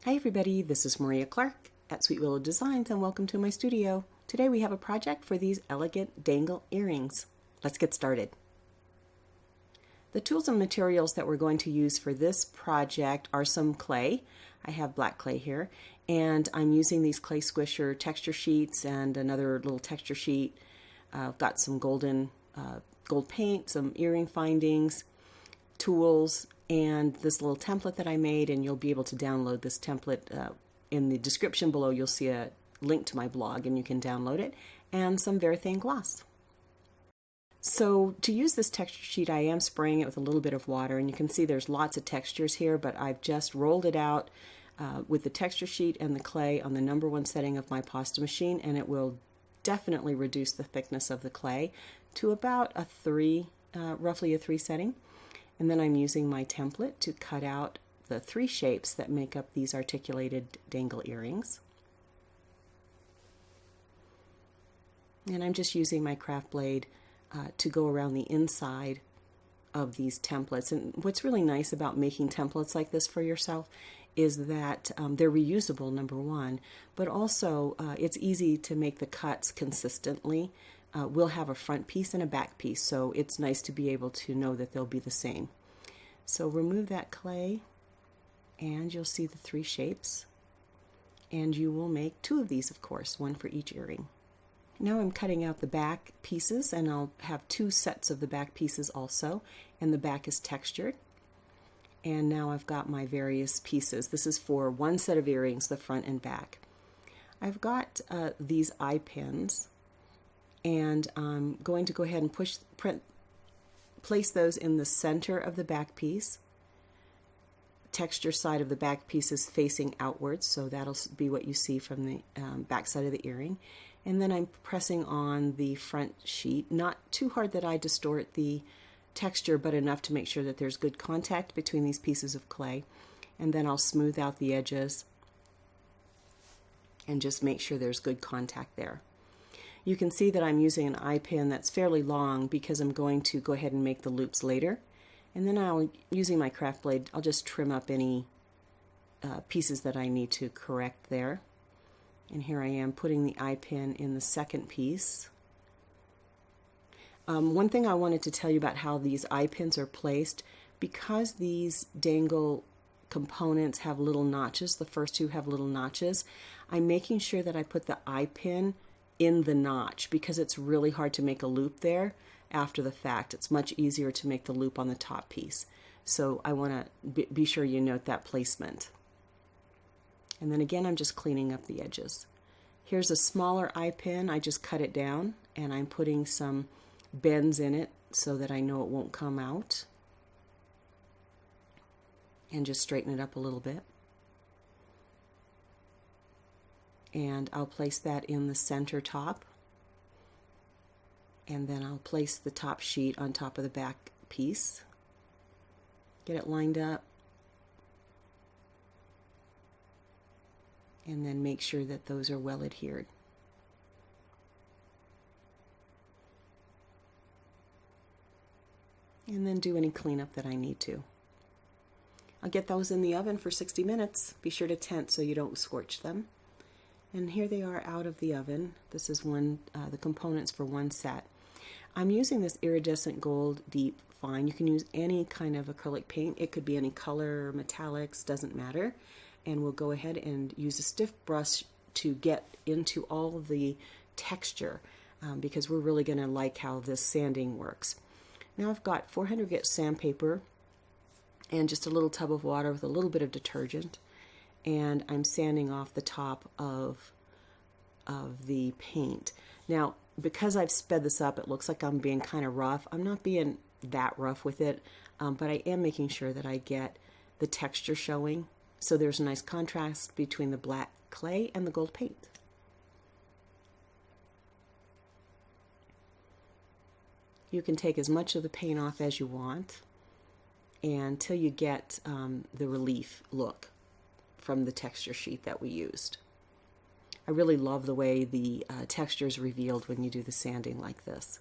Hi everybody, this is Maria Clark at Sweet Willow Designs and welcome to my studio. Today we have a project for these elegant dangle earrings. Let's get started. The tools and materials that we're going to use for this project are some clay. I have black clay here, and I'm using these clay squisher texture sheets and another little texture sheet. I've got some gold paint, some earring findings, tools, and this little template that I made, and you'll be able to download this template. In the description below you'll see a link to my blog and you can download it, and some Varathane gloss. So to use this texture sheet I am spraying it with a little bit of water, and you can see there's lots of textures here, but I've just rolled it out with the texture sheet and the clay on the #1 setting of my pasta machine, and it will definitely reduce the thickness of the clay to about a 3, roughly a 3 setting. And then I'm using my template to cut out the 3 shapes that make up these articulated dangle earrings. And I'm just using my craft blade to go around the inside of these templates. And what's really nice about making templates like this for yourself is that they're reusable, #1, but also it's easy to make the cuts consistently. We'll have a front piece and a back piece, so it's nice to be able to know that they'll be the same. So remove that clay, and you'll see the 3 shapes, and you will make 2 of these, of course, 1 for each earring. Now I'm cutting out the back pieces, and I'll have 2 sets of the back pieces also, and the back is textured. And now I've got my various pieces. This is for 1 set of earrings, the front and back. I've got these eye pins, and I'm going to go ahead and place those in the center of the back piece. Texture side of the back piece is facing outwards, so that'll be what you see from the back side of the earring. And then I'm pressing on the front sheet, not too hard that I distort the texture, but enough to make sure that there's good contact between these pieces of clay. And then I'll smooth out the edges and just make sure there's good contact there. You can see that I'm using an eye pin that's fairly long because I'm going to go ahead and make the loops later. And then using my craft blade, I'll just trim up any pieces that I need to correct there. And here I am putting the eye pin in the second piece. One thing I wanted to tell you about how these eye pins are placed, because these dangle components have little notches, the first 2 have little notches, I'm making sure that I put the eye pin in the notch because it's really hard to make a loop there after the fact. It's much easier to make the loop on the top piece. So I want to be sure you note that placement. And then again, I'm just cleaning up the edges. Here's a smaller eye pin. I just cut it down, and I'm putting some bends in it so that I know it won't come out. And just straighten it up a little bit. And I'll place that in the center top, and then I'll place the top sheet on top of the back piece. Get it lined up, and then make sure that those are well adhered. And then do any cleanup that I need to. I'll get those in the oven for 60 minutes. Be sure to tent so you don't scorch them. And here they are out of the oven. This is the components for 1 set. I'm using this iridescent gold deep fine. You can use any kind of acrylic paint. It could be any color, metallics, doesn't matter. And we'll go ahead and use a stiff brush to get into all of the texture because we're really going to like how this sanding works. Now I've got 400 grit sandpaper and just a little tub of water with a little bit of detergent. And I'm sanding off the top of the paint. Now, because I've sped this up, it looks like I'm being kind of rough. I'm not being that rough with it, but I am making sure that I get the texture showing, so there's a nice contrast between the black clay and the gold paint. You can take as much of the paint off as you want until you get the relief look from the texture sheet that we used. I really love the way the texture is revealed when you do the sanding like this.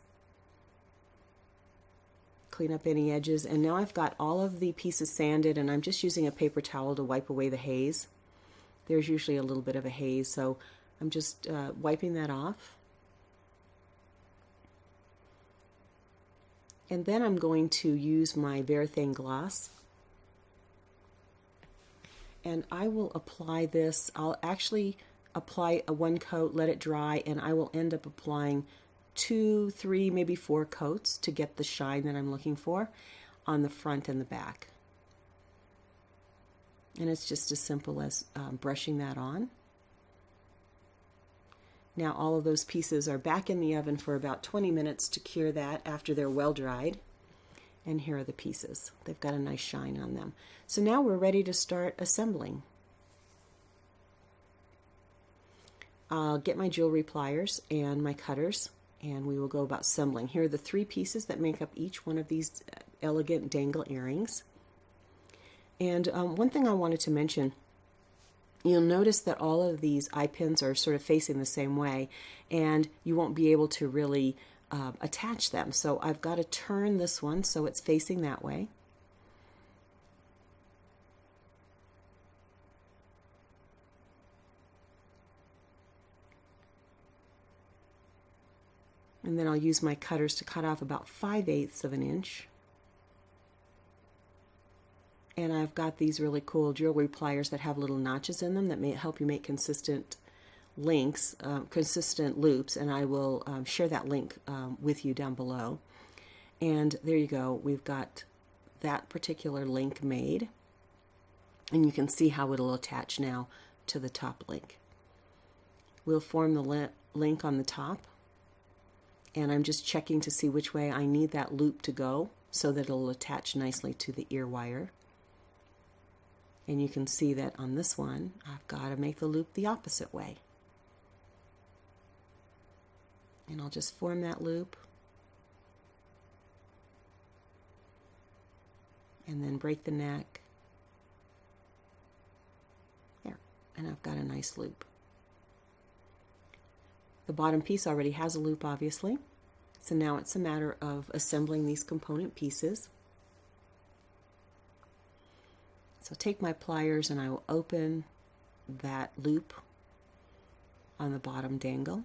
clean up any edges, and now I've got all of the pieces sanded, and I'm just using a paper towel to wipe away the haze. there's usually a little bit of a haze, so I'm just wiping that off. And then I'm going to use my Varathane gloss. And I will apply this. I'll actually apply a 1 coat, let it dry, and I will end up applying 2, 3, maybe 4 coats to get the shine that I'm looking for on the front and the back. And it's just as simple as brushing that on. Now all of those pieces are back in the oven for about 20 minutes to cure that after they're well dried. And here are the pieces. They've got a nice shine on them. So now we're ready to start assembling. I'll get my jewelry pliers and my cutters, and we will go about assembling. Here are the 3 pieces that make up each one of these elegant dangle earrings. And one thing I wanted to mention, you'll notice that all of these eye pins are sort of facing the same way, and you won't be able to really attach them. So I've got to turn this one so it's facing that way. And then I'll use my cutters to cut off about 5/8 of an inch. And I've got these really cool jewelry pliers that have little notches in them that may help you make consistent links, consistent loops, and I will share that link with you down below. And there you go, we've got that particular link made, and you can see how it'll attach now to the top link. We'll form the link on the top, and I'm just checking to see which way I need that loop to go so that it'll attach nicely to the ear wire. And you can see that on this one I've got to make the loop the opposite way. And I'll just form that loop and then break the neck. There, and I've got a nice loop. The bottom piece already has a loop, obviously, so now it's a matter of assembling these component pieces. So take my pliers and I will open that loop on the bottom dangle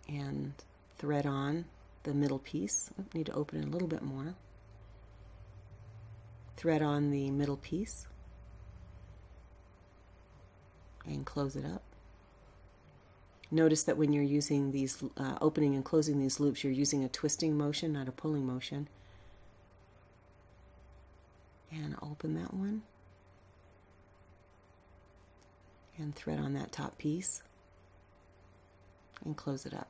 and thread on the middle piece. I need to open it a little bit more. Thread on the middle piece and close it up. Notice that when you're using these, opening and closing these loops, you're using a twisting motion, not a pulling motion. And open that one and thread on that top piece and close it up.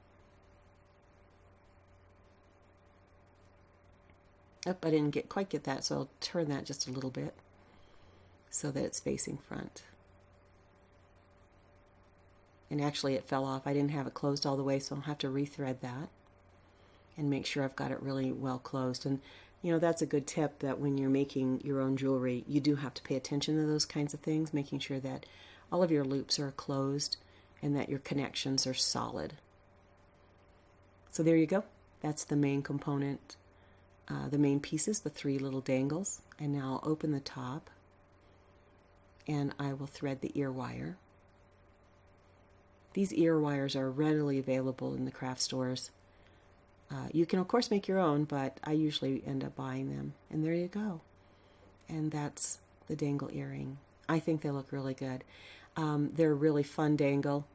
Oh, I didn't quite get that, so I'll turn that just a little bit so that it's facing front. And actually it fell off. I didn't have it closed all the way, so I'll have to rethread that and make sure I've got it really well closed. And you know, that's a good tip, that when you're making your own jewelry, you do have to pay attention to those kinds of things, making sure that all of your loops are closed and that your connections are solid. So there you go. That's the main component, the main pieces, the 3 little dangles. And now I'll open the top and I will thread the ear wire. These ear wires are readily available in the craft stores. You can of course make your own, but I usually end up buying them. And there you go. And that's the dangle earring. I think they look really good. They're a really fun dangle,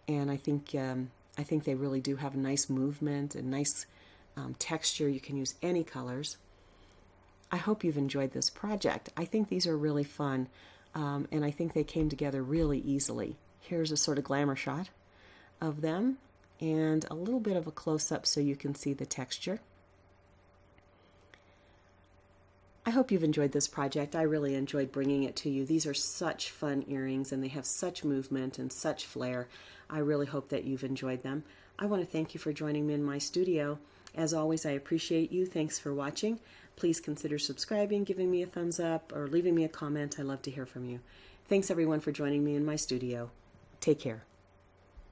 and I think they really do have a nice movement and nice texture. You can use any colors. I hope you've enjoyed this project. I think these are really fun, and I think they came together really easily. Here's a sort of glamour shot of them, and a little bit of a close-up so you can see the texture. I hope you've enjoyed this project. I really enjoyed bringing it to you. These are such fun earrings, and they have such movement and such flair. I really hope that you've enjoyed them. I want to thank you for joining me in my studio. As always, I appreciate you. Thanks for watching. Please consider subscribing, giving me a thumbs up, or leaving me a comment. I love to hear from you. Thanks everyone for joining me in my studio. Take care.